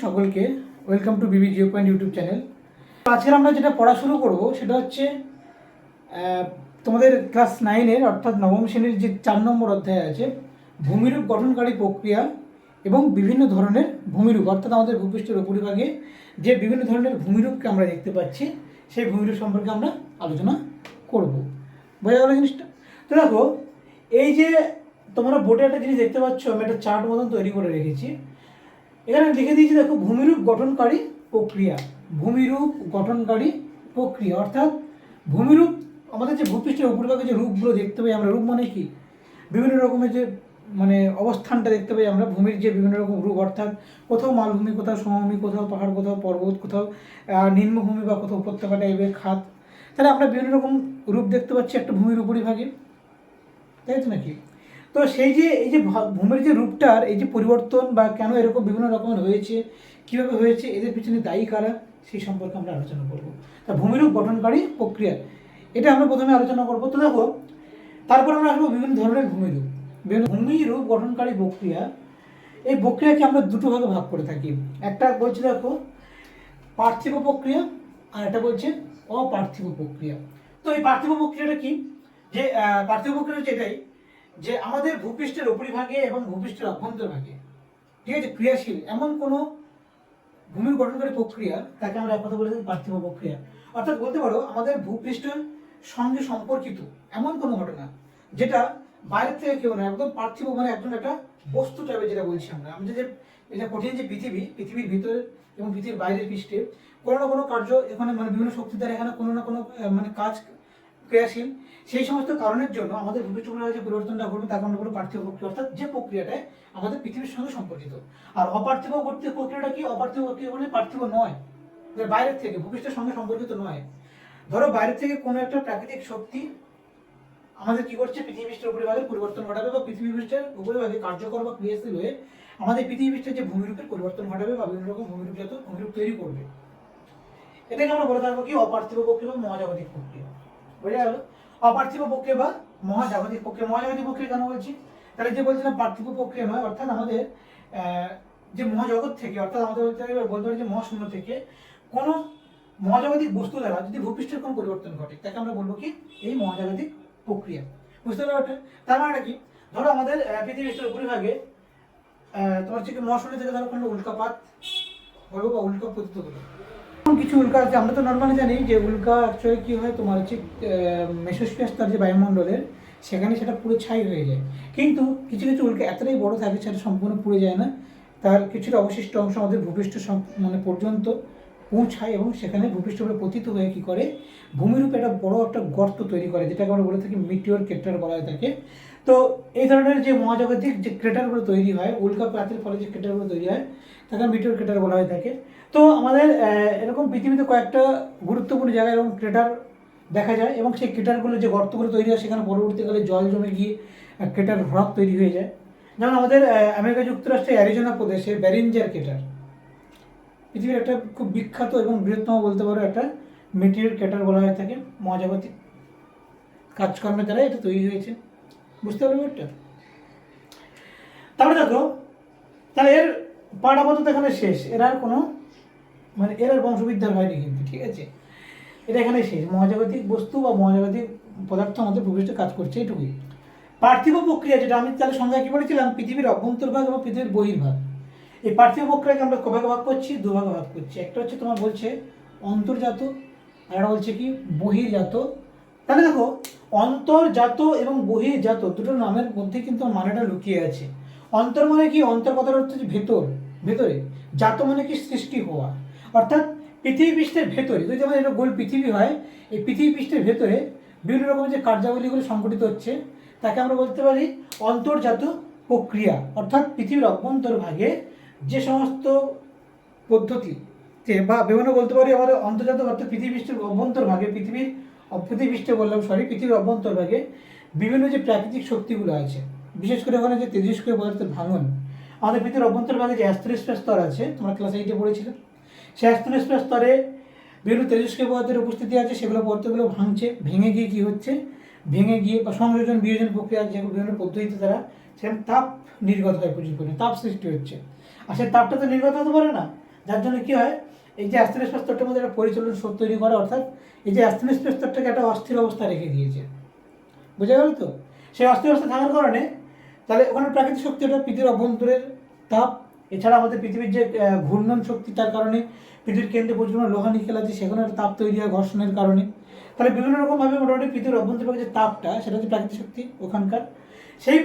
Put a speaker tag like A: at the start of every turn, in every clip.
A: সকলকে welcome to Bibi Jio point YouTube channel. আজকে আমরা যেটা পড়া শুরু করব সেটা হচ্ছে তোমাদের ক্লাস 9-এর অর্থাৎ নবম শ্রেণীর যে 4 নম্বর অধ্যায় আছে ভূমিরূপ গঠনকারী প্রক্রিয়া এবং বিভিন্ন ধরনের ভূমিরূপ, অর্থাৎ আমাদের ভূপৃষ্ঠের উপরিভাগে যে বিভিন্ন ধরনের ভূমিরূপকে আমরা দেখতে পাচ্ছি সেই ভূমিরূপ সম্পর্কে আমরা আলোচনা করব। বোঝা গেল জিনিসটা? তো দেখো, এই যে তোমরা বোর্ডে একটা জিনিস দেখতে পাচ্ছ, আমি একটা চার্ট মতন তৈরি করে রেখেছি। এখানে লিখে দিয়েছি দেখো, ভূমিরূপ গঠনকারী প্রক্রিয়া। ভূমিরূপ গঠনকারী প্রক্রিয়া অর্থাৎ ভূমিরূপ, আমাদের যে ভূপৃষ্ঠের উপরিভাগে যে রূপগুলো দেখতে পাই আমরা, রূপ মানে কি, বিভিন্ন রকমের যে মানে অবস্থানটা দেখতে পাই আমরা, ভূমির যে বিভিন্ন রকম রূপ, অর্থাৎ কোথাও মালভূমি, কোথাও সমভূমি, কোথাও পাহাড়, কোথাও পর্বত, কোথাও নিম্নভূমি বা কোথাও উপত্যকা টাইপের খাত, তাহলে আমরা বিভিন্ন রকম রূপ দেখতে পাচ্ছি একটা ভূমির উপরিভাগে, তাই তো নাকি? তো সেই যে এই যে ভূমির যে রূপটার এই যে পরিবর্তন বা কেন এরকম বিভিন্ন রকমের হয়েছে, কীভাবে হয়েছে, এদের পিছনে দায়ী কারা, সেই সম্পর্কে আমরা আলোচনা করব। তা ভূমিরূপ গঠনকারী প্রক্রিয়া এটা আমরা প্রথমে আলোচনা করব। তো দেখো, তারপর আমরা আসবো বিভিন্ন ধরনের ভূমিরূপ। বিভিন্ন ভূমিরূপ গঠনকারী প্রক্রিয়া, এই প্রক্রিয়াকে আমরা দুটো ভাগে ভাগ করে থাকি। একটা বলছি দেখো পার্থিব প্রক্রিয়া, আর একটা বলছে অপার্থিব প্রক্রিয়া। তো এই পার্থিব প্রক্রিয়াটা কি? যে পার্থিব প্রক্রিয়া হচ্ছে এটাই যে আমাদের ভূপৃষ্ঠের উপরিভাগে এবং ভূপৃষ্ঠের অভ্যন্তরভাগে, ঠিক আছে, ক্রিয়াশীল এমন কোনো ভূমির গঠনকারী প্রক্রিয়া, তাকে আমরা এক কথা বলে থাকি পার্থিব প্রক্রিয়া। অর্থাৎ বলতে পারো আমাদের ভূপৃষ্ঠের সঙ্গে সম্পর্কিত এমন কোনো ঘটনা যেটা বাইরের থেকে কেউ না, একদম পার্থিব, মানে একদম একটা বস্তু টাইপের, যেটা বলছি আমরা আমাদের যে এটা কঠিন যে পৃথিবীর ভিতরে এবং পৃথিবীর বাইরের পৃষ্ঠে কোনো না কোনো কার্য এখানে, মানে বিভিন্ন শক্তি দ্বারা এখানে কোনো না কোনো মানে কাজ ক্রিয়াশীল, সেই সমস্ত কারণের জন্য আমাদের ভূপৃষ্ঠের যে পরিবর্তনটা ঘটবে তাকে আমরা বলবো পার্থিব প্রক্রিয়া, অর্থাৎ যে প্রক্রিয়াটা আমাদের পৃথিবীর সঙ্গে সম্পর্কিত। আর অপার্থিব প্রক্রিয়াটা কি? অপার্থিব প্রক্রিয়া মানে পার্থিব নয়, বাইরের থেকে, ভূপৃষ্ঠের সঙ্গে সম্পর্কিত নয়। ধরো বাইরের থেকে কোনো একটা প্রাকৃতিক শক্তি আমাদের কি করছে, পৃথিবী পৃষ্ঠের উপরিভাগে পরিবর্তন ঘটাবে বা পৃথিবী পৃষ্ঠের উপরিভাগে কার্যকর বা ক্রিয়াশীল হয়ে আমাদের পৃথিবী পৃষ্ঠের যে ভূমিরূপের পরিবর্তন ঘটাবে বা বিভিন্ন রকম ভূমিরূপ তৈরি করবে। এটাকে আমরা বলে থাকবো কি অপার্থিব প্রক্রিয়া বা মহাজাগতিক প্রক্রিয়া। বোঝা গেল? অপার্থিব প্রক্রিয়া বা মহাজাগতিক প্রক্রিয়া। মহাজাগতিক প্রক্রিয়া কেন বলছি? তাহলে যে বলছিলাম পার্থিব প্রক্রিয়া নয়, অর্থাৎ আমাদের যে মহাজগৎ থেকে, অর্থাৎ আমাদের বলতে পারি যে মহাশূন্য থেকে কোনো মহাজাগতিক বস্তু দ্বারা যদি ভূপৃষ্ঠের কোনো পরিবর্তন ঘটে তাকে আমরা বলবো কি এই মহাজাগতিক প্রক্রিয়া। বুঝতে পারবে? তার মানে কি, ধরো আমাদের পৃথিবী পৃষ্ঠের উপরিভাগে তোমার হচ্ছে কি মহাশূন্য থেকে ধরো কোনো উল্কাপাত হলো বা উল্কা পতিত হলো। কিছু উল্কা আছে, আমরা তো নর্মালি জানি যে উল্কা অ্যাকচুয়ালি কী হয়, তোমার হচ্ছে মেসোস্ফিয়ার স্তর যে বায়ুমণ্ডলের, সেখানে সেটা পুরো ছাই হয়ে যায়। কিন্তু কিছু কিছু উল্কা এতটাই বড় থাকে সেটা সম্পূর্ণ পুড়ে যায় না, তার কিছুটা অবশিষ্ট অংশ আমাদের ভূপৃষ্ঠ মানে পর্যন্ত পৌঁছায় এবং সেখানে ভূপৃষ্ঠ উপরে পতিত হয়ে কী করে, ভূমিরূপে একটা বড় একটা গর্ত তৈরি করে, যেটাকে আমরা বলে থাকি মিটিওর ক্রেটার বলা হয়ে থাকে। তো এই ধরনের যে মহাজাগতিক যে ক্রেটারগুলো তৈরি হয়, উল্কাপাতের ফলে যে ক্রেটারগুলো তৈরি হয় তাকে মিটিওর ক্রেটার বলা হয়ে থাকে। তো আমাদের এরকম পৃথিবীতে কয়েকটা গুরুত্বপূর্ণ জায়গায় এরকম ক্রেটার দেখা যায় এবং সেই ক্রেটারগুলো যে গর্তগুলো তৈরি হয় সেখানে পরবর্তীকালে জল জমে গিয়ে ক্রেটার হ্রদ তৈরি হয়ে যায়। যেমন আমাদের আমেরিকা যুক্তরাষ্ট্রের অ্যারিজোনা প্রদেশে ব্যারিঞ্জার ক্রেটার পৃথিবীর একটা খুব বিখ্যাত এবং বৃহত্তম বলতে পারো একটা মেটেরিয়াল ক্রেটার বলা হয়ে থাকে। মহাজাগতিক কাজকর্মের দ্বারা এটা তৈরি হয়েছে। বুঝতে পারবে এটা? তারপরে দেখো, তাহলে এর পাঠ আপাতত এখানে শেষ, এর আর কোনো মানে এর আর বংশবিদ্যার হয়নি কিন্তু, ঠিক আছে, এটা এখানে শেষ। মহাজাগতিক বস্তু বা মহাজাগতিক পদার্থ আমাদের ভূপৃষ্ঠে কাজ করছে, এইটুকুই। পার্থিব প্রক্রিয়া যেটা আমি তাহলে সংজ্ঞা কি বলেছিলাম, পৃথিবীর অভ্যন্তরভাগ এবং পৃথিবীর বহির্ভাগ। এই পার্থিব প্রক্রিয়াকে আমরা কভাগে ভাগ করছি, দুভাগে ভাগ করছি। একটা হচ্ছে তোমার বলছে অন্তর্জাত, আর একটা বলছে কি বহির্জাত। তাহলে দেখো, অন্তর্জাত এবং বহির্জাত দুটো নামের মধ্যে কিন্তু মানেটা লুকিয়ে আছে। অন্তর মানে কি? অন্তর কথাটা হচ্ছে ভেতর, ভেতরে। জাত মানে কি? সৃষ্টি হওয়া। অর্থাৎ পৃথিবী পৃষ্ঠের ভেতরে যদি আমাদের একটা গোল পৃথিবী হয়, এই পৃথিবী পৃষ্ঠের ভেতরে বিভিন্ন রকমের যে কার্যাবলীগুলো সংঘটিত হচ্ছে তাকে আমরা বলতে পারি অন্তর্জাত প্রক্রিয়া। অর্থাৎ পৃথিবীর অভ্যন্তরভাগে যে সমস্ত পদ্ধতিতে বা বিভিন্ন বলতে পারি আমাদের অন্তর্জাত, অর্থাৎ পৃথিবী পৃষ্ঠের অভ্যন্তরভাগে, পৃথিবীর পৃথিবীর অভ্যন্তরভাগে বিভিন্ন যে প্রাকৃতিক শক্তিগুলো আছে, বিশেষ করে ওখানে যে তেজস্ক্রিয় পদার্থের ভাঙন, আমাদের পৃথিবীর অভ্যন্তরভাগে যে অ্যাস্ট্রোস্ফিয়ার স্তর আছে, তোমরা ক্লাস 8-এ পড়েছিলে, সেই অ্যাস্ট্রোস্ফিয়ার স্তরে বিভিন্ন তেজস্ক্রিয় পদার্থের উপস্থিতি আছে, সেগুলো পদার্থগুলো ভাঙছে, ভেঙে গিয়ে কী হচ্ছে, ভেঙে গিয়ে বা সংযোজন বিয়োজন প্রক্রিয়া যেগুলো বিভিন্ন পদ্ধতিতে তারা সেখানে তাপ নির্গত হয়, প্রচুর পরিমাণে তাপ সৃষ্টি হচ্ছে। আর সেই তাপটা তো নির্গত হতে পারে না, যার জন্য কী হয়, এই যে অ্যাস্টেনোস্ফিয়ার স্তরটার মধ্যে একটা পরিচলন স্রোত তৈরি করে, অর্থাৎ এই যে অ্যাস্টেনোস্ফিয়ার স্তরটাকে একটা অস্থির অবস্থা রেখে দিয়েছে। বোঝা গেল তো? সেই অস্থির অবস্থা থাকার কারণে তাহলে ওখানে প্রাকৃতিক শক্তি, ওটা পৃথিবীর অভ্যন্তরের তাপ, এছাড়া আমাদের পৃথিবীর যে ঘূর্ণন শক্তি, তার কারণে পৃথিবীর কেন্দ্রে প্রচুর লোহা নিকেল আছে, সেখানে একটা তাপ তৈরি হয় ঘর্ষণের কারণে। তাহলে বিভিন্ন রকমভাবে মোটামুটি পৃথিবীর অভ্যন্তরের যে তাপটা, সেটা হচ্ছে প্রাকৃতিক শক্তি ওখানকার। সেই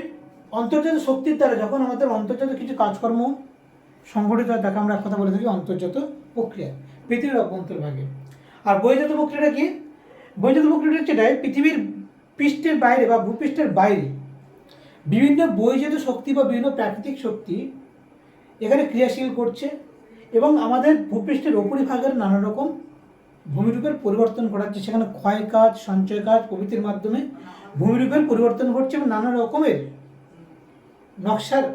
A: অন্তর্জাত শক্তির দ্বারা যখন আমাদের অন্তর্জাত কিছু কাজকর্ম সংঘটিত হয়, তাকে আমরা এক কথা বলে থাকি অন্তর্জাত প্রক্রিয়া, পৃথিবীর অভ্যন্তরভাগে। আর বহির্জাত প্রক্রিয়াটা কি? বহির্জাত প্রক্রিয়াটা যেটাই পৃথিবীর পৃষ্ঠের বাইরে বা ভূপৃষ্ঠের বাইরে বিভিন্ন বহির্জাত শক্তি বা বিভিন্ন প্রাকৃতিক শক্তি এখানে ক্রিয়াশীল করছে এবং আমাদের ভূপৃষ্ঠের উপরিভাগের নানা রকম ভূমিরূপের পরিবর্তন ঘটাচ্ছে। সেখানে ক্ষয় কাজ, সঞ্চয় কাজ প্রভৃতির মাধ্যমে ভূমিরূপের পরিবর্তন ঘটছে এবং নানা রকমের নকশার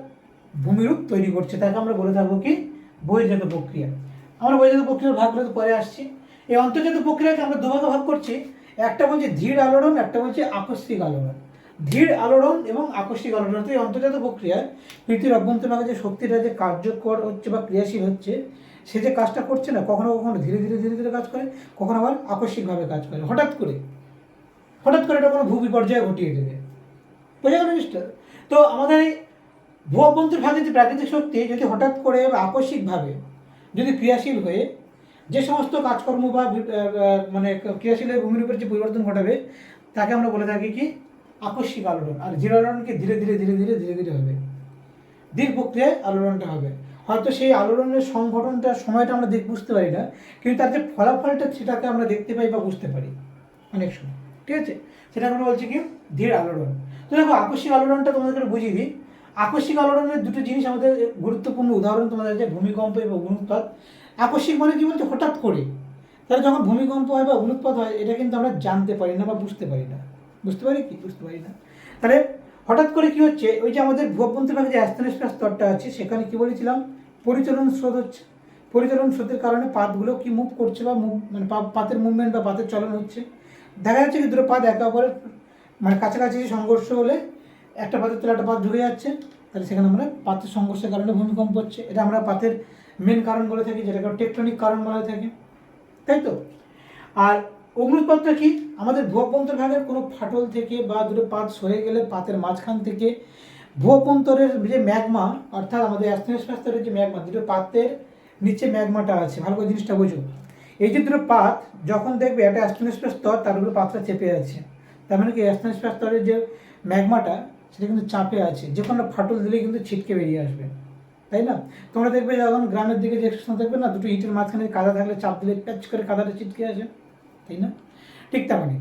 A: ভূমিরূপ তৈরি করছে। তাকে আমরা বলে থাকবো কি? বহির্জাত প্রক্রিয়া। আমরা বহির্জাত প্রক্রিয়ার ভাগগুলো পরে আসছি। এই অন্তর্জাত প্রক্রিয়াকে আমরা দুভাগে ভাগ করছি, একটা বলছে ধীর আলোড়ন, একটা বলছে আকস্মিক আলোড়ন। ধীর আলোড়ন এবং আকস্মিক আলোড়ন, এই অন্তর্জাত প্রক্রিয়ায় পৃথিবীর অভ্যন্তরভাগে যে শক্তিটা যে কার্যকর হচ্ছে বা ক্রিয়াশীল হচ্ছে, সে যে কাজটা করছে না, কখনো কখনো ধীরে ধীরে ধীরে ধীরে কাজ করে, কখনো আবার আকস্মিকভাবে কাজ করে, হঠাৎ করে এটা কোনো ভূ বিপর্যয় ঘটিয়ে দেবে। বোঝা গেল জিনিসটা? তো আমাদের এই ভূ অভ্যন্তরভাগে যে প্রাকৃতিক শক্তি যদি হঠাৎ করে বা আকস্মিকভাবে যদি ক্রিয়াশীল হয়ে যে সমস্ত কাজকর্ম বা মানে ক্রিয়াশীল হয়ে ভূমিরূপের যে পরিবর্তন ঘটাবে, তাকে আমরা বলে থাকি কি? আকস্মিক আলোড়ন। আর ধীর আলোড়নকে ধীরে ধীরে ধীরে ধীরে ধীরে ধীরে হবে, ধীর প্রক্রিয়ায় আলোড়নটা হবে। হয়তো সেই আলোড়নের সংঘটনটা সময়টা আমরা বুঝতে পারি না, কিন্তু তার যে ফলাফলটা সেটাকে আমরা দেখতে পাই বা বুঝতে পারি অনেক সময়। ঠিক আছে, সেটা আমরা বলছি কি? ধীর আলোড়ন। তো দেখো, আকস্মিক আলোড়নটা তোমাদেরকে বুঝিয়ে দিই। আকস্মিক আলোড়নের দুটো জিনিস আমাদের গুরুত্বপূর্ণ উদাহরণ তোমাদের আছে, ভূমিকম্প এবং অগ্নুৎপাত। আকস্মিক মানে কি বলছে? হঠাৎ করে। তাহলে যখন ভূমিকম্প হয় বা অগ্নুৎপাত হয়, এটা কিন্তু আমরা জানতে পারি না বা বুঝতে পারি না। বুঝতে পারি কি? বুঝতে পারি না। তাহলে হঠাৎ করে কি হচ্ছে, ওই যে আমাদের ভূঅভ্যন্তরভাগে যে অ্যাস্টেনোস্ফিয়ার স্তরটা আছে, সেখানে কি বলেছিলাম? পরিচলন স্রোত হচ্ছে। পরিচলন স্রোতের কারণে পাতগুলো কি মুভ করছে বা মানে পাতের মুভমেন্ট বা পাতের চলন হচ্ছে। দেখা যাচ্ছে কি দুটো পাত একে অপরের মানে কাছাকাছি সংঘর্ষ হলে একটা পাতের তলে একটা পাত ঢুকে যাচ্ছে, তাহলে সেখানে আমরা পাতের সংঘর্ষের কারণে ভূমিকম্প হচ্ছে। এটা আমরা পাতের মেন কারণ বলে থাকি, যেটাকে টেকটনিক কারণ বলা থাকে, তাই তো? আর অগ্নুৎপাতটা কি? আমাদের ভূঅভ্যন্তরভাগের কোনো ফাটল থেকে বা দুটো পাত সরে গেলে পাতের মাঝখান থেকে ভূঅভ্যন্তরের যে ম্যাগমা, অর্থাৎ আমাদের অ্যাস্টেনোস্ফিয়ার স্তরের যে ম্যাগমা, দুটো পাতের নিচে ম্যাগমাটা আছে, ভালো করে জিনিসটা বোঝো। এই যে দুটো পাত যখন দেখবে একটা অ্যাস্টেনোস্ফিয়ার স্তর, তার উপরে পাতটা চেপে আছে, তার মানে কি অ্যাস্টেনোস্ফিয়ার স্তরের যে ম্যাগমাটা সেটা কিন্তু চাপে আছে, যে কোনো ফাটল দিলেই কিন্তু ছিটকে বেরিয়ে আসবে, তাই না? তোমরা দেখবে যখন গ্রামের দিকে যে দেখবে না, দুটো ইটের মাঝখানে কাদা থাকলে চাপ দিলে প্যাচ করে কাদাটা ছিটকে আসে, তাই না? ঠিক তেমনই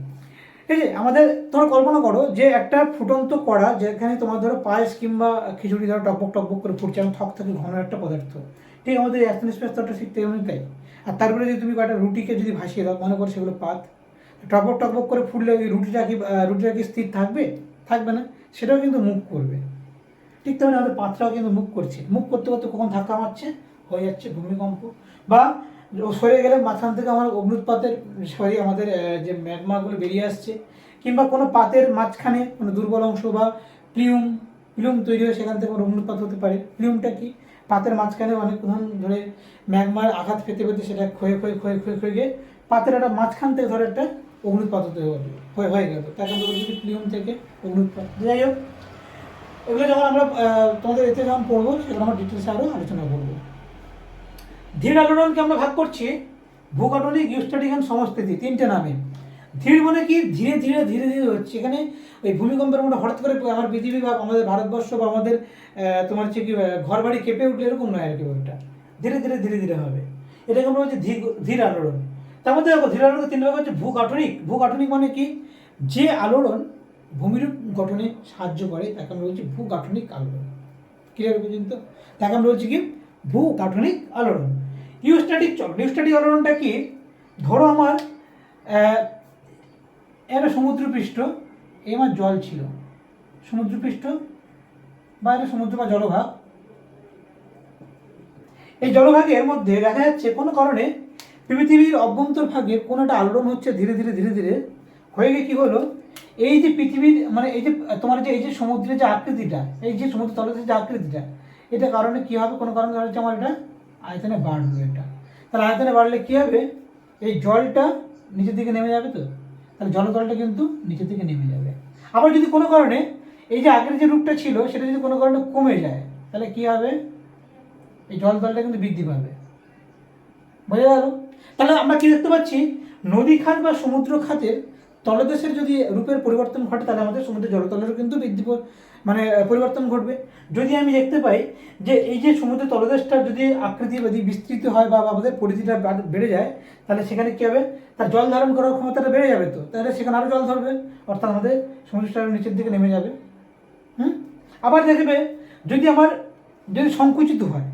A: ঠিক আছে, আমাদের তোমরা কল্পনা করো যে একটা ফুটন্ত কড়া, যেখানে তোমার ধরো পায়েস কিংবা খিচুড়ি ধরো টকবক টকবক করে ফুটছে এবং থক থেকে ঘন একটা পদার্থ, ঠিক আমাদের অ্যাস্টেনোস্ফিয়ার স্তরটা ঠিক তেমনি তাই। আর তারপরে যদি তুমি কয়েকটা রুটিকে যদি ভাসিয়ে দাও, মনে করো সেগুলো পাত, টকবক টকবক করে ফুটলে ওই রুটিটা কি স্থির থাকবে? থাকবে না, সেটাও কিন্তু মুভ করবে। ঠিক তেমনি আমাদের পাতটাও কিন্তু মুভ করছে, মুভ করতে করতে কখন ধাক্কা মারছে, হয়ে যাচ্ছে ভূমিকম্প। বা সরে গেলে মাঝখান থেকে আমার অগ্নুৎপাতের আমাদের যে ম্যাগমাগুলো বেরিয়ে আসছে, কিংবা কোনো পাতের মাঝখানে কোনো দুর্বল অংশ বা প্লিউম তৈরি হয়ে সেখান থেকে অগ্নুৎপাত হতে পারে। প্লিউমটা কি? পাতের মাঝখানে অনেকক্ষণ ধরে ম্যাগমার আঘাত পেতে পেতে সেটা ক্ষয়ে ক্ষয়ে ক্ষয়ে ক্ষয়ে ক্ষয়ে গিয়ে পাতের একটা মাঝখান থেকে ধরে একটা অগ্নুৎপাত হয়ে গেল, তাকে আমরা বলছি প্লিউম থেকে অগ্নুৎপাত। যাই হোক, এগুলো যখন আমরা তোমাদের এতে যখন পড়বো, সেগুলো আমরা ডিটেলসে আরও আলোচনা করবো। ধীর আলোড়নকে আমরা ভাগ করছি ভূগঠনিক, ইউস্ট্যাটিক এবং সমস্থিতি, তিনটে নামে। ধীর মানে কি? ধীরে ধীরে ধীরে ধীরে হচ্ছে। এখানে ওই ভূমিকম্পের মধ্যে হঠাৎ করে আমার পৃথিবী বা আমাদের ভারতবর্ষ বা আমাদের তোমার হচ্ছে কি ঘর বাড়ি কেঁপে উঠলে এরকম নয় আর কি, ওটা ধীরে ধীরে ধীরে ধীরে হবে। এটাকে আমরা বলছি ধীর আলোড়ন। তার মধ্যে দেখো, ধীর আলোড়ন তিন ভাগ হচ্ছে। ভূগঠনিক। ভূগঠনিক মানে কি? যে আলোড়ন ভূমিরূপ গঠনে সাহায্য করে, তাকে আমরা বলছি ভূগাঠনিক আলোড়ন। ক্লিয়ার পর্যন্ত? তাকে আমরা বলছি কি? ভূগাঠনিক আলোড়ন। ইউস্ট্যাটিক চক্র। ইউস্ট্যাটিক আলোড়নটা কি? ধরো আমার একটা সমুদ্রপৃষ্ঠ, এই আমার জল ছিল, সমুদ্রপৃষ্ঠ বা একটা সমুদ্র বা জলভাগ। এই জলভাগের মধ্যে দেখা যাচ্ছে কোনো কারণে পৃথিবীর অভ্যন্তরভাগে কোনো একটা আলোড়ন হচ্ছে ধীরে ধীরে ধীরে ধীরে হয়ে গিয়ে কী হলো, এই যে পৃথিবীর মানে এই যে তোমার যে এই যে সমুদ্রের যে আকৃতিটা, এই যে সমুদ্র তলের যে আকৃতিটা, এটা কারণে কী হবে, কোনো কারণে হচ্ছে আমার এটা আয়তনে বাড়লো এটা। তাহলে আয়তনে বাড়লে কী হবে, এই জলটা নিচের দিকে নেমে যাবে, তো তাহলে জলতলটা কিন্তু নিচের দিকে নেমে যাবে। আবার যদি কোনো কারণে এই যে আগের যে রূপটা ছিল সেটা যদি কোনো কারণে কমে যায়, তাহলে কী হবে, এই জলতলটা কিন্তু বৃদ্ধি পাবে। বোঝা গেল? তাহলে আমরা কি দেখতে পাচ্ছি, নদী খাত বা সমুদ্র খাতের তলদেশের যদি রূপের পরিবর্তন ঘটে তাহলে আমাদের সমুদ্রের জলতলেরও কিন্তু মানে পরিবর্তন ঘটবে। যদি আমি দেখতে পাই যে এই যে সমুদ্রের তলদেশটার যদি আকৃতি যদি বিস্তৃত হয় বা আমাদের পরিধিটা বেড়ে যায়, তাহলে সেখানে কী হবে, তার জল ধারণ করার ক্ষমতাটা বেড়ে যাবে, তো তাহলে সেখানে আরও জল ধরবে, অর্থাৎ আমাদের সমুদ্রটা নিচের দিকে নেমে যাবে। আবার দেখবে যদি সংকুচিত হয়,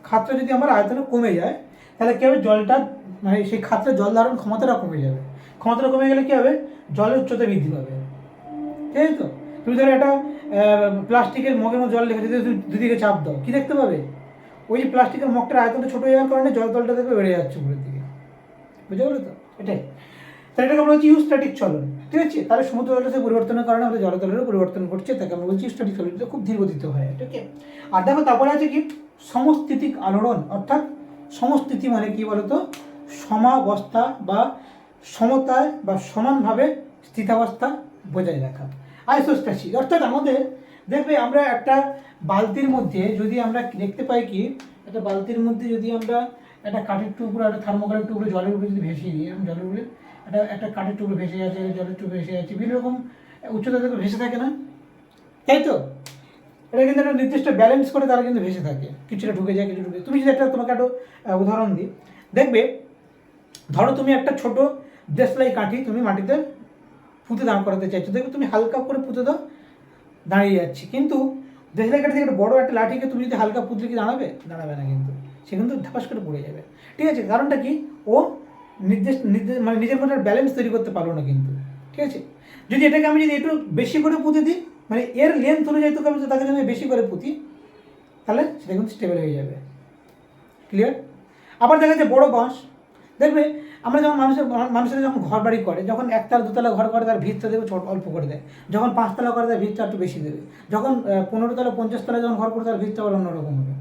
A: খাতটা যদি আমার আয়তনে কমে যায়, তাহলে কী হবে, জলটা মানে সেই খাতটা জল ধারণ ক্ষমতাটা কমে যাবে। ক্ষমতাটা কমে গেলে কী হবে, জলের উচ্চতা বৃদ্ধি পাবে। ঠিক আছে? তো তুমি ধরো একটা প্লাস্টিকের মগের মধ্যে জল রেখে যদি দুদিকে চাপ দাও, কী দেখতে পাবে, ওই যে প্লাস্টিকের মগটার আয়তনটা ছোটো হয়ে যাওয়ার কারণে জলতলটা দেখবে বেড়ে যাচ্ছে উপরের দিকে। বুঝতে পারলো তো? এটাই তাহলে এটাকে আমরা বলছি ইউস্ট্যাটিক চলন। ঠিক আছে? তাহলে সমুদ্র জলরাশির পরিবর্তনের কারণে আমাদের জলতলেরও পরিবর্তন ঘটছে, তাকে আমরা বলছি ইউস্ট্যাটিক চলন। এটা খুব ধীরগতিতে হয়। ঠিক আছে? আর দেখো তারপরে আছে কি সমস্থিতিক আলোড়ন, অর্থাৎ সমস্থিতি মানে কি বলতো, সমাবস্থা বা সমতায় বা সমানভাবে স্থিতাবস্থা বজায় রাখা। আইসোস্ট্যাসিস অর্থাৎ আমাদের দেখবে আমরা একটা বালতির মধ্যে যদি আমরা দেখতে পাই কি, একটা বালতির মধ্যে যদি আমরা একটা কাঠের টুকরো, একটা থার্মোকলের টুকরো জলের উপরে যদি ভেসে দিই, জলের উপরে একটা কাঠের টুকরো ভেসে যাচ্ছে, জলের টুকরো ভেসে যাচ্ছে, বিভিন্ন রকম উচ্চতা থেকে ভেসে থাকে না, তাই তো? এটা কিন্তু একটা নির্দিষ্ট ব্যালেন্স করে তারা কিন্তু ভেসে থাকে, কিছুটা ঢুকে যায়, কিছু ঢুকে। তুমি যদি তোমাকে একটা উদাহরণ দিই, দেখবে ধরো তুমি একটা ছোট দেশলাই কাঠি তুমি মাটিতে পুঁতে দাঁড় করাতে চাইছো, দেখবে তুমি হালকা করে পুঁতে দাও, দাঁড়িয়ে যাচ্ছে। কিন্তু দেশলাই কাঠি থেকে একটা বড় একটা লাঠিকে তুমি যদি হালকা পুঁতলে কি দাঁড়াবে না, কিন্তু সে কিন্তু ধাপাস করে পড়ে যাবে। ঠিক আছে? কারণটা কি, ও মানে নিজের মধ্যে ব্যালেন্স তৈরি করতে পারলো না কিন্তু। ঠিক আছে? যদি এটাকে আমি যদি একটু বেশি করে পুঁতে দিই, মানে এর লেন্থ অনুযায়ী তোকে আমি তাকে যদি বেশি করে পুঁতি, তাহলে সেটা কিন্তু স্টেবল হয়ে যাবে। ক্লিয়ার? আবার দেখা যায় বড় বাঁশ, দেখবে আমরা যখন মানুষেরা যখন ঘর বাড়ি করে, যখন একতলা দুতলা ঘর করে তার ভিতটা দেবে ছোট অল্প করে দেয়, যখন 5 তলা করে তার ভিতটা একটু বেশি দেবে, যখন 15 তলা 50 তলা যখন ঘর করে তার ভিতটা আবার অন্যরকম হবে।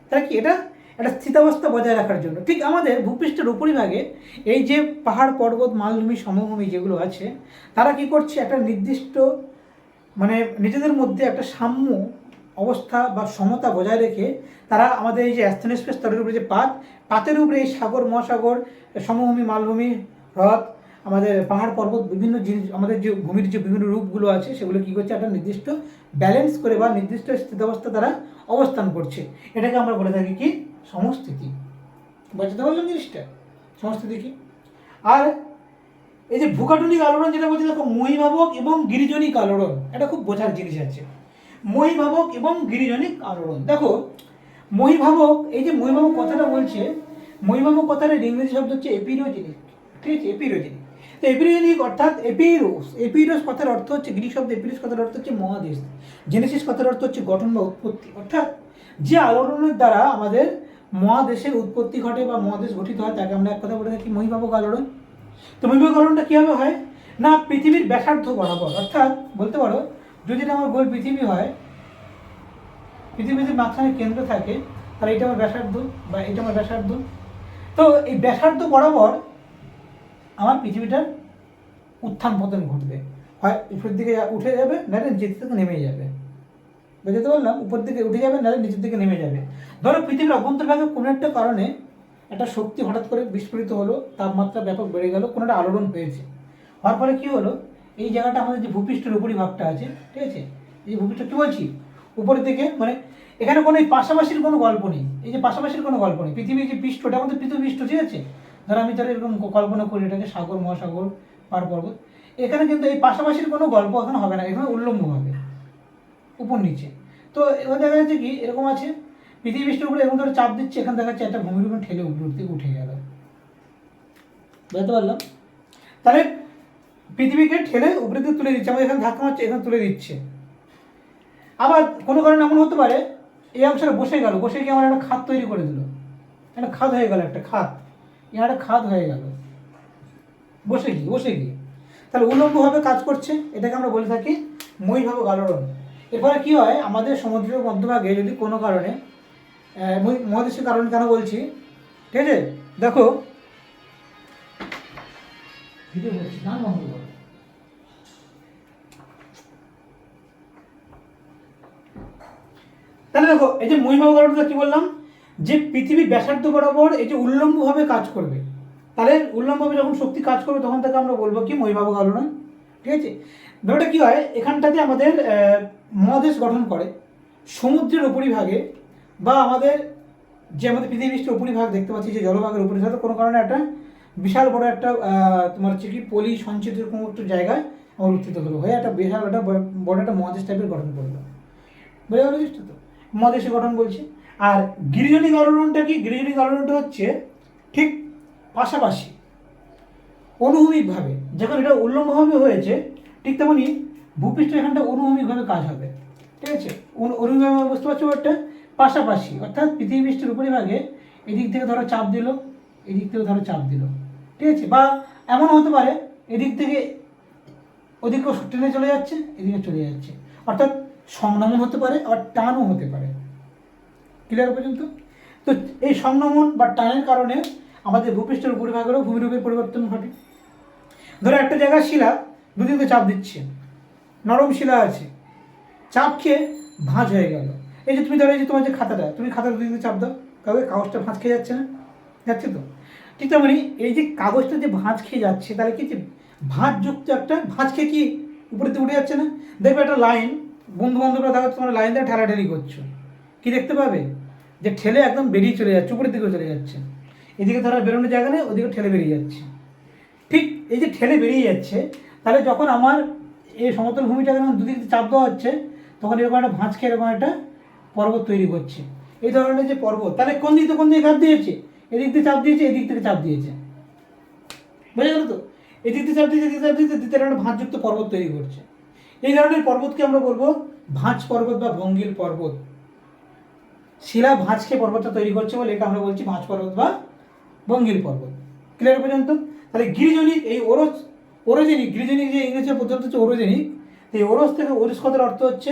A: তাহলে কি এটা একটা স্থিতাবস্থা বজায় রাখার জন্য। ঠিক আমাদের ভূপৃষ্ঠের উপরিভাগে এই যে পাহাড় পর্বত মালভূমি সমভূমি যেগুলো আছে, তারা কি করছে, একটা নির্দিষ্ট মানে নিজেদের মধ্যে একটা সাম্য অবস্থা বা সমতা বজায় রেখে তারা আমাদের এই যে অ্যাস্থেনোস্ফিয়ার স্তরের উপরে যে পাতের উপরে এই সাগর মহাসাগর সমভূমি মালভূমি হ্রদ আমাদের পাহাড় পর্বত বিভিন্ন জিনিস আমাদের যে ভূমির যে বিভিন্ন রূপগুলো আছে সেগুলো কী করছে, একটা নির্দিষ্ট ব্যালেন্স করে বা নির্দিষ্ট স্থিতাবস্থা তারা অবস্থান করছে। এটাকে আমরা বলে থাকি কি, সমস্থিতি। বুঝতে পারলাম জিনিসটা, সমস্থিতি কি। আর এই যে ভূকাঠনিক আলোড়ন যেটা বলছি, দেখো মহীভাবক এবং গিরিজনিক আলোড়ন, এটা খুব বোঝার জিনিস আছে। মহীভাবক এবং গিরিজনিক আলোড়ন, দেখো মহীভাবক, এই যে মহীভাবক কথাটা বলছে, মহীভাবক কথার ইংরেজি শব্দ হচ্ছে এপিরোজেনিক। ঠিক আছে? এপিরোজেনিক। তো এপিরোজেনিক অর্থাৎ এপিরোস কথার অর্থ হচ্ছে, গ্রিক শব্দ এপিরোস কথার অর্থ হচ্ছে মহাদেশ, জেনেসিস কথার অর্থ হচ্ছে গঠন বা উৎপত্তি, অর্থাৎ যে আলোড়নের দ্বারা আমাদের মহাদেশের উৎপত্তি ঘটে বা মহাদেশ গঠিত হয় তাকে আমরা এক কথা বলে থাকি মহীভাবক আলোড়ন। তো মহীভাবক আলোড়নটা কীভাবে হয় না, পৃথিবীর ব্যাসার্ধ বরাবর, অর্থাৎ বলতে পারো যদি এটা আমার গোল পৃথিবী হয়, পৃথিবীর মাঝখানে কেন্দ্র থাকে, তাহলে এটা আমার ব্যাসার্ধ বা এটা আমার ব্যাসার্ধ। তো এই ব্যাসার্ধ বরাবর আমার পৃথিবীটার উত্থান পতন ঘটবে, হয় উপরের দিকে উঠে যাবে, নাহলে নিচের দিকে নেমে যাবে। বুঝতে পারলাম? উপর দিকে উঠে যাবে, নাহলে নিচের দিকে নেমে যাবে। ধরো পৃথিবীর অভ্যন্তরভাগে কোনো একটা কারণে একটা শক্তি হঠাৎ করে বিস্ফোরিত হলো, তাপমাত্রা ব্যাপক বেড়ে গেল, কোনো একটা আলোড়ন হয়েছে, হওয়ার ফলে কী হলো, এই জায়গাটা আমাদের যে ভূপৃষ্ঠের উপরি ভাগটা আছে, ঠিক আছে, এই যে ভূপৃষ্ঠ কী বলছি, উপরের দিকে, মানে এখানে কোনো এই পাশাপাশির কোনো গল্প নেই, এই যে পাশাপাশির কোনো গল্প নেই, পৃথিবীর যে পৃষ্ঠটা আমাদের পৃথিবী পৃষ্ঠ, ঠিক আছে, ধরো আমি তাহলে এরকম কল্পনা করি এটাকে সাগর মহাসাগর পাহাড় পর্বত, এখানে কিন্তু এই পাশাপাশির কোনো গল্প এখানে হবে না, এখানে উল্লম্ব হবে উপর নিচে। তো এখানে দেখা যাচ্ছে কি এরকম আছে, পৃথিবী পৃষ্ঠের উপরে এরকম ধরে চাপ দিচ্ছে, এখানে দেখা যাচ্ছে একটা ভূমির উপর ঠেলে উপর দিকে উঠে গেল। বুঝতে পারলাম? তাহলে পৃথিবীকে ঠেলে উপরে দিকে তুলে দিচ্ছে, আমাদের এখানে ধাক্কা মারছে, এখানে তুলে দিচ্ছে। আবার কোনো কারণে এমন হতে পারে এই অংশটা বসে গেল, বসে গিয়ে আমার একটা খাত তৈরি করে দিল, একটা খাত হয়ে গেল, একটা খাত, এখানে একটা খাত হয়ে গেল বসে গিয়ে, তাহলে উল্লম্বভাবে কাজ করছে, এটাকে আমরা বলে থাকি মহীভাবক আলোড়ন। এরপরে কী হয়, আমাদের সমুদ্রের মধ্যভাগে যদি কোনো কারণে মহাদেশীয় কারণ কেন বলছি, ঠিক আছে? দেখো, ভিডিও বলছি, গান বন্ধ করো। তাহলে দেখো, এই যে মহিমা কারণটা কি বললাম, যে পৃথিবীর ব্যাসার্ধ বরাবর এই যে উল্লম্বভাবে কাজ করবে, তাহলে উল্লম্বভাবে যখন শক্তি কাজ করবে তখন তাকে আমরা বলবো কি মহিমা কারণ। ঠিক আছে? ব্যাপারটা কি হয়, এখানটাতে আমাদের মহাদেশ গঠন করে সমুদ্রের উপরিভাগে, বা আমাদের যে আমাদের পৃথিবীর উপরিভাগ দেখতে পাচ্ছি যে জলভাগের উপরিভাগ, কোনো কারণে একটা বিশাল বড় একটা তোমার হচ্ছে কি পলি সঞ্চিত কোনো একটা জায়গায় অবস্থিত হলো, হয়ে একটা বিশাল একটা বড় একটা মহাদেশ টাইপের গঠন করলো। বোঝা গেল জিনিসটা? তো মহাদেশে গঠন বলছে। আর গিরিজনিক আলোড়নটা কি? গিরিজনিক আলোড়নটা হচ্ছে ঠিক পাশাপাশি অনুভূমিকভাবে, যখন এটা উল্লম্বভাবে হয়েছে ঠিক তেমনি ভূপৃষ্ঠ এখানটা অনুভূমিকভাবে কাজ হবে। ঠিক আছে? অনুভূমিকভাবে বুঝতে পারছো একটা পাশাপাশি, অর্থাৎ পৃথিবী পৃষ্ঠের উপরিভাগে এদিক থেকে ধরো চাপ দিল, এদিক থেকে ধরো চাপ দিল। ঠিক আছে? বা এমন হতে পারে এদিক থেকে ওদিকে টেনে চলে যাচ্ছে, এদিকে চলে যাচ্ছে, অর্থাৎ সংনমন হতে পারে আবার টানও হতে পারে। ক্লিয়ার পর্যন্ত? তো এই সংনমন বা টানের কারণে আমাদের ভূপৃষ্ঠের উপরিভাগেরও ভূমিরূপের পরিবর্তন ঘটে। ধরো একটা জায়গায় শিলা দুদিকে চাপ দিচ্ছে, নরম শিলা আছে, চাপ খেয়ে ভাঁজ হয়ে গেল। এই যে তুমি ধরো এই যে তোমার যে খাতাটা, তুমি খাতার দুদিকে চাপ দাও, কাগজটা ভাঁজ খেয়ে যাচ্ছে না? যাচ্ছে তো। ঠিক তেমনি এই যে কাগজটা যে ভাঁজ খেয়ে যাচ্ছে, তাহলে কি যে ভাঁজযুক্ত একটা ভাঁজ খেয়ে কি উপরেতে উঠে যাচ্ছে না? দেখবে একটা লাইন, বন্ধু বান্ধবরা দেখো তোমার লাইন দিয়ে ঠেলাঠেলি করছো, কি দেখতে পাবে যে ঠেলে একদম বেরিয়ে চলে যাচ্ছে, উপরের দিকে চলে যাচ্ছে। এদিকে ধরো বেরোনোর জায়গা নেই, ওদিকে ঠেলে বেরিয়ে যাচ্ছে। ঠিক এই যে ঠেলে বেরিয়ে যাচ্ছে, তাহলে যখন আমার এই সমতল ভূমিটাকে যখন দুদিক দিয়ে চাপ দেওয়া হচ্ছে, তখন এরকম একটা ভাঁজ খেয়ে এরকম একটা পর্বত তৈরি করছে। এই ধরনের যে পর্বত, তাহলে কোন দিক থেকে কোন দিকে চাপ দিয়েছে? এদিক দিয়ে চাপ দিয়েছে, এদিক থেকে চাপ দিয়েছে। বুঝে গেল তো? এদিক দিয়ে চাপ দিয়েছে, এদিক চাপ দিয়েছে, দ্বিতীয় একটা ভাঁজযুক্ত পর্বত তৈরি করছে। এই ধরনের পর্বতকে আমরা বলবো ভাঁজ পর্বত বা ভঙ্গিল পর্বত। শিলা ভাঁজ খেয়ে পর্বতটা তৈরি করছে বলে এটা আমরা বলছি ভাঁজ পর্বত বা ভঙ্গিল পর্বত। ক্লিয়ার পর্যন্ত? তাহলে গিরিজনিক, এই ওরোজেনিক, গিরিজনিক যে ইংরেজি পদ্ধতি হচ্ছে ওরোজেনিক, এই ওরস থেকে ওরিস কথার অর্থ হচ্ছে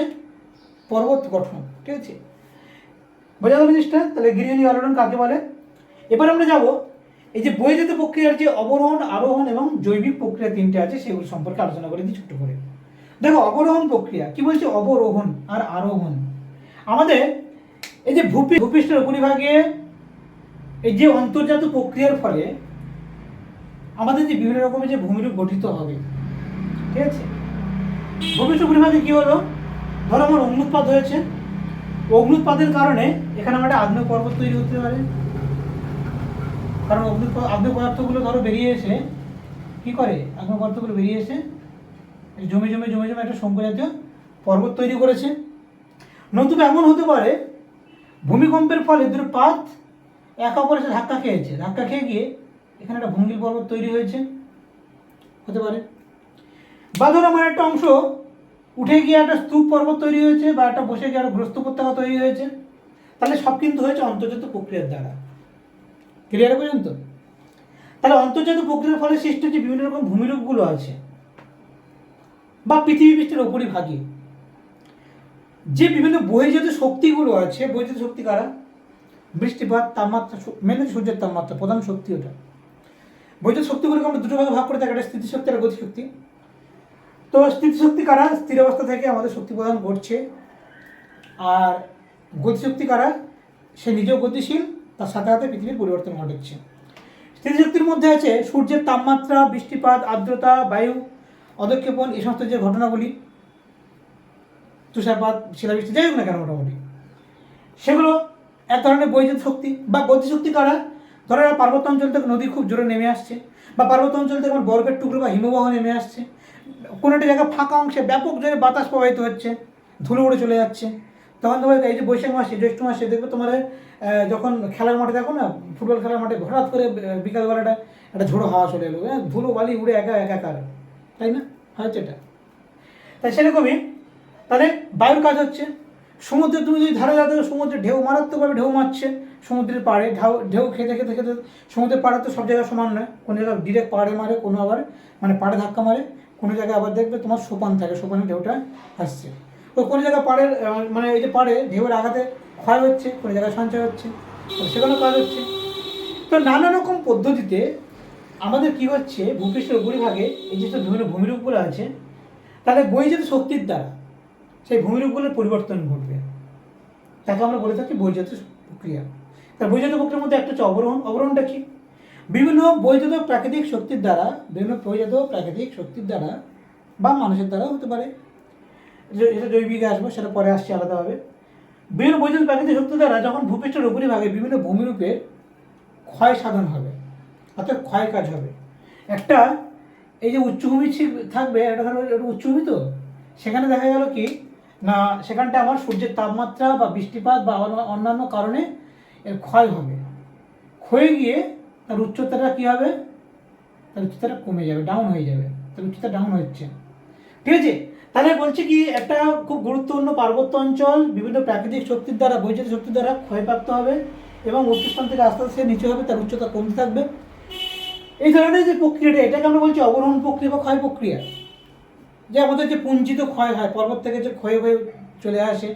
A: পর্বত গঠন। ঠিক আছে? বোঝা গেল জিনিসটা? তাহলে গিরিজনিক আলোড়ন কাকে বলে? এবার আমরা যাব এই যে বহির্জাত প্রক্রিয়ার যে অবরোহণ, আরোহণ এবং জৈবিক প্রক্রিয়া তিনটে আছে, সেগুলো সম্পর্কে আলোচনা করে দিই ছোট্ট করে। দেখো, অবরোহণ প্রক্রিয়া কি বলছে, অবরোহণ আর আরোহণ। আমাদের এই যে ভূপৃষ্ঠের উপরিভাগে এই যে অন্তর্জাত প্রক্রিয়ার ফলে আমাদের যে বিভিন্ন রকমের যে ভূমিরূপ গঠিত হবে। ঠিক আছে? ভূপৃষ্ঠ উপরিভাগে কি হলো, ধরো আমার অগ্নুৎপাত হয়েছে, অগ্নুৎপাতের কারণে এখানে আমার একটা আগ্নেয় পর্বত তৈরি হতে পারে। কারণ আগ্নেয় পদার্থগুলো ধরো বেরিয়ে এসে কি করে, আগ্নেয় পদার্থগুলো বেরিয়ে এসে জমে জমে জমে জমে একটা শঙ্কু জাতীয় পর্বত তৈরি করেছে। নতুবা এমন হতে পারে ভূমিকম্পের ফলে দুটো পাত একে অপরের সাথে ধাক্কা খেয়েছে, ধাক্কা খেয়ে গিয়ে এখানে একটা ভঙ্গিল পর্বত তৈরি হয়েছে, হতে পারে। বা ধরো আমার একটা অংশ উঠে গিয়ে একটা স্তূপ পর্বত তৈরি হয়েছে, বা একটা বসে গিয়ে একটা গ্রস্ত উপত্যকা তৈরি হয়েছে। তাহলে সব কিন্তু হয়েছে অন্তর্জাত প্রক্রিয়ার দ্বারা। ক্লিয়ার পর্যন্ত? তাহলে অন্তর্জাত প্রক্রিয়ার ফলে সৃষ্ট যে বিভিন্ন রকম ভূমিরূপগুলো আছে, বা পৃথিবী পৃষ্ঠের উপরিভাগে যে বিভিন্ন বহির্জাত শক্তিগুলো আছে, বহির্জাত শক্তি কারা? বৃষ্টিপাত, তাপমাত্রা, মেনে সূর্যের তাপমাত্রা প্রধান শক্তি ওটা। বহির্জাত শক্তিগুলোকে আমরা দুটো ভাগে ভাগ করে থাকি, একটা স্থিতিশক্তি আর গতিশক্তি। তো স্থিতিশক্তি কারা? স্থির অবস্থা থেকে আমাদের শক্তি প্রদান করছে। আর গতিশক্তি কারা? সে নিজেও গতিশীল, তার সাথে সাথে পৃথিবীর পরিবর্তন ঘটাচ্ছে। স্থিতিশক্তির মধ্যে আছে সূর্যের তাপমাত্রা, বৃষ্টিপাত, আর্দ্রতা, বায়ু, অধক্ষেপণ, এই সমস্ত যে ঘটনাগুলি, তুষারপাত, শিলাবৃষ্টি, যাই হোক না কেন মোটামুটি, সেগুলো এক ধরনের বহির্জাত শক্তি। বা গতিশক্তি কারা? ধরো পার্বত্য অঞ্চল থেকে নদী খুব জোরে নেমে আসছে, বা পার্বত্য অঞ্চল থেকে আমার বরফের টুকরো বা হিমবাহ নেমে আসছে, কোনো একটা জায়গায় ফাঁকা অংশে ব্যাপক জোরে বাতাস প্রবাহিত হচ্ছে, ধুলো উড়ে চলে যাচ্ছে, তখন তোমার এই যে বৈশাখ মাসে, জ্যৈষ্ঠ মাসে দেখবে তোমার যখন খেলার মাঠে দেখো না, ফুটবল খেলার মাঠে হঠাৎ করে বিকালবেলাটা একটা ঝোড়ো হাওয়া চলে এলো, ধুলো বালি উড়ে একাকার, তাই না? হচ্ছে এটা। তাই সেরকমই তাহলে বায়ুর কাজ হচ্ছে। সমুদ্রে তুমি যদি ধারে যাতে, সমুদ্রে ঢেউ মারাত্মকভাবে ঢেউ মারছে, সমুদ্রের পাড়ে ঢেউ খেতে খেতে খেতে, সমুদ্রের পাড়ে তো সব জায়গায় সমান নয়, কোনো জায়গায় ডিরেক্ট পাড়ে মারে, কোনো আবার মানে পাড়ে ধাক্কা মারে, কোনো জায়গায় আবার দেখবে তোমার সোপান থাকে, সোপানে ঢেউটা আসছে। তো কোনো জায়গায় পাড়ের মানে এই যে পাড়ে ঢেউয়ের আঘাতে ক্ষয় হচ্ছে, কোনো জায়গায় সঞ্চয় হচ্ছে, সেখানে কাজ হচ্ছে। তো নানা রকম পদ্ধতিতে আমাদের কী হচ্ছে, ভূপৃষ্ঠের উপরিভাগে এই যে বিভিন্ন ভূমিরূপগুলো আছে, তাহলে বহির্জাত শক্তির দ্বারা সেই ভূমিরূপগুলোর পরিবর্তন ঘটবে, তাকে আমরা বলে থাকি বহির্জাত প্রক্রিয়া। তার বহির্জাত প্রক্রিয়ার মধ্যে একটা হচ্ছে অবরোহণ। অবরোহণটা কি? বিভিন্ন বহির্জাত প্রাকৃতিক শক্তির দ্বারা, বিভিন্ন বহির্জাত প্রাকৃতিক শক্তির দ্বারা বা মানুষের দ্বারা হতে পারে, এটা জৈবিকে আসবে, সেটা পরে আসছে আলাদাভাবে। বিভিন্ন বৈদ্যুতিক প্রাকৃতিক শক্তি দ্বারা যখন ভূপৃষ্ঠের উপরিভাগে বিভিন্ন ভূমিরূপের ক্ষয় সাধন হবে, অর্থাৎ ক্ষয় কাজ হবে। একটা এই যে উচ্চভূমি থাকবে, একটা ধরো উচ্চভূমি, তো সেখানে দেখা গেল কি না, সেখানটা আমার সূর্যের তাপমাত্রা বা বৃষ্টিপাত বা অন্যান্য কারণে এর ক্ষয় হবে। ক্ষয়ে গিয়ে তার উচ্চতাটা কী হবে, তার উচ্চতাটা কমে যাবে, ডাউন হয়ে যাবে, তার উচ্চতা ডাউন হচ্ছে। ঠিক আছে, তাহলে বলছে কি একটা খুব গুরুত্বপূর্ণ পার্বত্য অঞ্চল বিভিন্ন প্রাকৃতিক শক্তির দ্বারা, বৈদ্যুতিক শক্তির দ্বারা ক্ষয়প্রাপ্ত হবে এবং উচ্চস্থান থেকে আস্তে আস্তে নিচে হবে, তার উচ্চতা কমতে থাকবে। এই ধরনের যে প্রক্রিয়াটা, এটাকে আমরা বলছি অবরোহণ প্রক্রিয়া বা ক্ষয় প্রক্রিয়া। যে আমাদের যে পুঞ্জিত ক্ষয় হয়, পর্বত থেকে যে ক্ষয় হয়ে চলে আসে,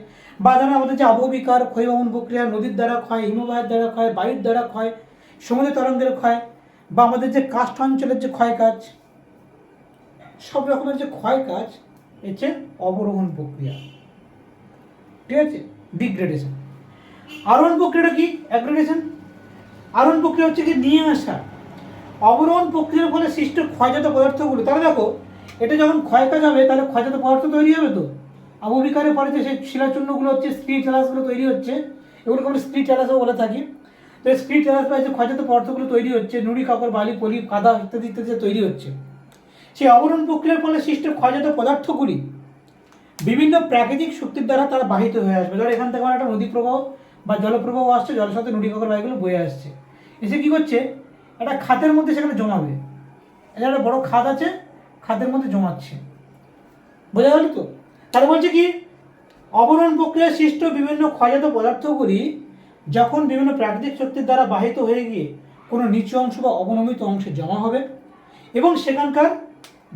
A: বা ধরো আমাদের যে আবহবিকার ক্ষয়বহন প্রক্রিয়া, নদীর দ্বারা ক্ষয়, হিমবাহের দ্বারা ক্ষয়, বায়ুর দ্বারা ক্ষয়, সমুদ্র তরঙ্গের ক্ষয়, বা আমাদের যে কাষ্ঠ অঞ্চলের যে ক্ষয় কাজ, সব রকমের যে ক্ষয় কাজ হচ্ছে অবরোহণ প্রক্রিয়া। ঠিক আছে, ডিগ্রেডেশন। আরোহণ প্রক্রিয়াটা কি? অ্যাগ্রেডেশন। আরোহণ প্রক্রিয়া হচ্ছে কি নিয়ে আসা। অবরোহণ প্রক্রিয়ার ফলে সৃষ্ট ক্ষয়জাত পদার্থগুলো, তাহলে দেখো এটা যখন ক্ষয় কাজ হবে, তাহলে ক্ষয়জাত পদার্থ তৈরি হবে। তো আবহবিকারের পরে যে সেই শিলাচূর্ণগুলো হচ্ছে, স্ক্রিটালাসগুলো তৈরি হচ্ছে, এগুলোকে আমরা স্ক্রিটালাসও বলে থাকি। তো স্ক্রিটালাস বা যে ক্ষয়জাত পদার্থগুলো তৈরি হচ্ছে, নুড়ি, কাকর, বালি, পলি, কাদা ইত্যাদি ইত্যাদি তৈরি হচ্ছে, সেই অবরোহণ প্রক্রিয়ার ফলে সৃষ্ট ক্ষয়জাত পদার্থগুলি বিভিন্ন প্রাকৃতিক শক্তির দ্বারা তারা বাহিত হয়ে আসবে। ধর এখান থেকে আমার একটা নদী প্রবাহ বা জলপ্রবাহ আসছে, জলের সাথে নুড়ি, কাকর, বালিগুলো বয়ে আসছে, এসে কী করছে, একটা খাতের মধ্যে সেখানে জমাবে। এটা একটা বড় খাত আছে, খাতের মধ্যে জমাচ্ছে। বোঝা গেল তো? তাহলে বলছে কি অবরোহণ প্রক্রিয়ায় সৃষ্ট বিভিন্ন ক্ষয়জাত পদার্থগুলি যখন বিভিন্ন প্রাকৃতিক শক্তির দ্বারা বাহিত হয়ে গিয়ে কোনো নিচু অংশ বা অবনমিত অংশে জমা হবে এবং সেখানকার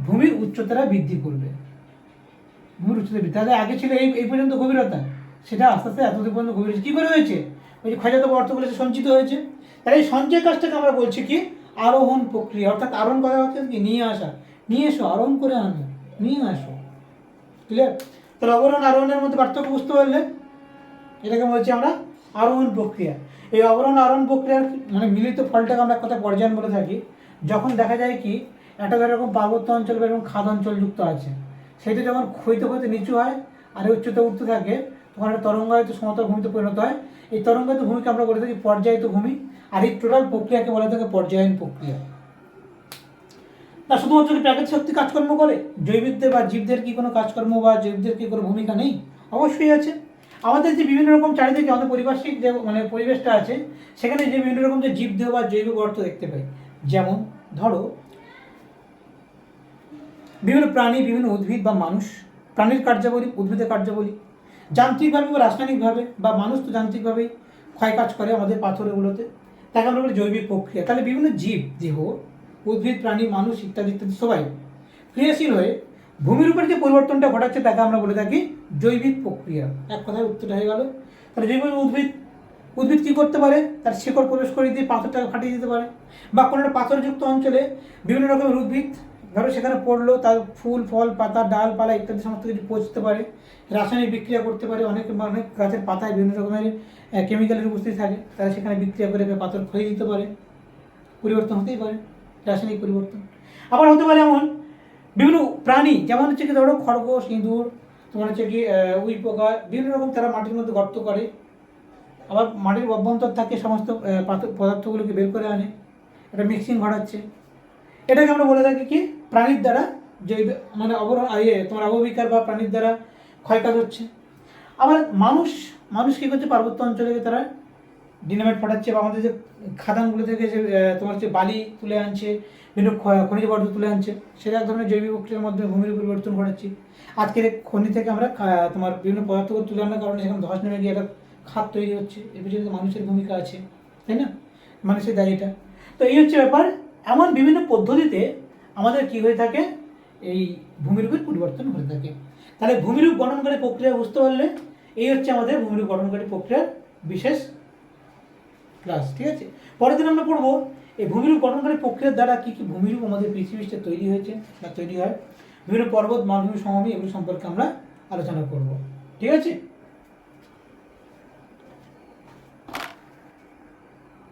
A: ভূমির উচ্চতারা বৃদ্ধি করবে। ভূমির উচ্চতা বৃদ্ধি, তাহলে আগে ছিল এই পর্যন্ত গভীরতা, সেটা আস্তে আস্তে এতদূর পর্যন্ত গভীর কী করে হয়েছে? ওই যে ক্ষয়জাত পদার্থগুলো সঞ্চিত হয়েছে। তাহলে এই সঞ্চয় কাজটাকে আমরা বলছি কি আরোহণ প্রক্রিয়া। অর্থাৎ আরোহণ করা হচ্ছে কি নিয়ে আসা, নিয়ে এসো, আরোহণ করে আনো, নিয়ে আসো। ক্লিয়ার? তাহলে অবরোহণ আরোহণের মধ্যে পার্থক্য বুঝতে পারলে, এটাকে বলছি আমরা আরোহণ প্রক্রিয়া। এই অবরোহণ আরোহণ প্রক্রিয়ার মানে মিলিত ফলটাকে আমরা কথা পর্যায়ন বলে থাকি। যখন দেখা যায় কি একটা এরকম পার্বত্য অঞ্চল বা এরকম খাদ অঞ্চল যুক্ত আছে, সেটা যখন ক্ষয়তে ক্ষয়তে নিচু হয় আর উচ্চতা উঠতে থাকে, তখন একটা তরঙ্গায়িত সমতল ভূমিতে পরিণত হয়। এই তরঙ্গায়িত ভূমিকে আমরা বলে থাকি পর্যায়িত ভূমি, আর এই টোটাল প্রক্রিয়াকে বলা থাকে পর্যায়ন প্রক্রিয়া। তা শুধুমাত্র কি প্রাকৃতিক শক্তি কাজকর্ম করে? জৈবিকদের বা জীবদের কি কোনো কাজকর্ম বা জীবদের কি কোনো ভূমিকা নেই? অবশ্যই আছে। আমাদের যে বিভিন্ন রকম চারিদিকে আমাদের পারিপার্শ্বিক যে মানে পরিবেশটা আছে, সেখানে যে বিভিন্ন রকম যে জীবদেহ বা জৈব পদার্থ দেখতে পাই, যেমন ধরো বিভিন্ন প্রাণী, বিভিন্ন উদ্ভিদ বা মানুষ, প্রাণীর কার্যাবলী, উদ্ভিদের কার্যাবলী, যান্ত্রিকভাবে বা রাসায়নিকভাবে বা মানুষ তো যান্ত্রিকভাবেই ক্ষয় কাজ করে আমাদের পাথরগুলোতে, তাকে আমরা বলি জৈবিক প্রক্রিয়া। তাহলে বিভিন্ন জীব দেহ, উদ্ভিদ, প্রাণী, মানুষ ইত্যাদি ইত্যাদি সবাই ক্রিয়াশীল হয়ে ভূমির উপরে যে পরিবর্তনটা ঘটাচ্ছে তাকে আমরা বলে থাকি জৈবিক প্রক্রিয়া। এক কথায় উত্তরটা হয়ে গেল। তাহলে জৈব উদ্ভিদ কী করতে পারে? তার শিকড় প্রবেশ করে দিয়ে পাথরটাকে ফাটিয়ে দিতে পারে, বা কোনো একটা পাথরযুক্ত অঞ্চলে বিভিন্ন রকমের উদ্ভিদ ধরো সেখানে পড়লো, তার ফুল, ফল, পাতা, ডালপালা ইত্যাদি সমস্ত কিছু পচতে পারে, রাসায়নিক বিক্রিয়া করতে পারে। অনেক গাছের পাতায় বিভিন্ন রকমের কেমিক্যালের উপস্থিতি থাকে, তারা সেখানে বিক্রিয়া করে পাথর ক্ষয়ে দিতে পারে, পরিবর্তন হতেই পারে, রাসায়নিক পরিবর্তন। আবার হতে পারে এমন বিভিন্ন প্রাণী, যেমন হচ্ছে কি ধরো খরগোশ, ইঁদুর, তোমার হচ্ছে কি উই পোকা, বিভিন্ন রকম তারা মাটির মধ্যে গর্ত করে, আবার মাটির অভ্যন্তর থাকে সমস্ত পদার্থগুলোকে বের করে আনে, এটা মিক্সিং ঘটাচ্ছে। এটাকে আমরা বলে থাকি কি প্রাণীর দ্বারা জৈব মানে তোমার আবহবিকার বা প্রাণীর দ্বারা ক্ষয়কাজ হচ্ছে। আবার মানুষ কী করছে, পার্বত্য অঞ্চলে তারা ডিনামাইট ফাটাচ্ছে, বা আমাদের যে খাদানগুলো থেকে যে তোমার হচ্ছে বালি তুলে আনছে, বিভিন্ন খনিজ পদার্থ তুলে আনছে, সেটা এক ধরনের জৈবিক প্রক্রিয়ার মাধ্যমে ভূমির পরিবর্তন ঘটাচ্ছে। আজকের খনি থেকে আমরা তোমার বিভিন্ন পদার্থগুলো তুলে আনার কারণে সেখানে ধস নেমে গিয়ে একটা খাত তৈরি হচ্ছে, এর পিছনে মানুষের ভূমিকা আছে, তাই না? মানুষের দায়ীটা। তো এই হচ্ছে ব্যাপার। এমন বিভিন্ন পদ্ধতিতে আমাদের কি হয়ে থাকে, এই ভূমিরূপের পরিবর্তন হয়ে থাকে। তাহলে ভূমিরূপ গঠনকারী প্রক্রিয়া বুঝতে পারলে এই হচ্ছে আমাদের ভূমিরূপ গঠনকারী প্রক্রিয়ার বিশেষ ক্লাস। ঠিক আছে, পরের দিন আমরা পড়বো এই ভূমিরূপ গঠনকারী প্রক্রিয়ার দ্বারা কী কী ভূমিরূপ আমাদের পৃথিবীতে তৈরি হয়েছে বা তৈরি হয়, বিভিন্ন পর্বত, মালভূমি, সমভূমি এগুলো সম্পর্কে আমরা আলোচনা করব। ঠিক আছে।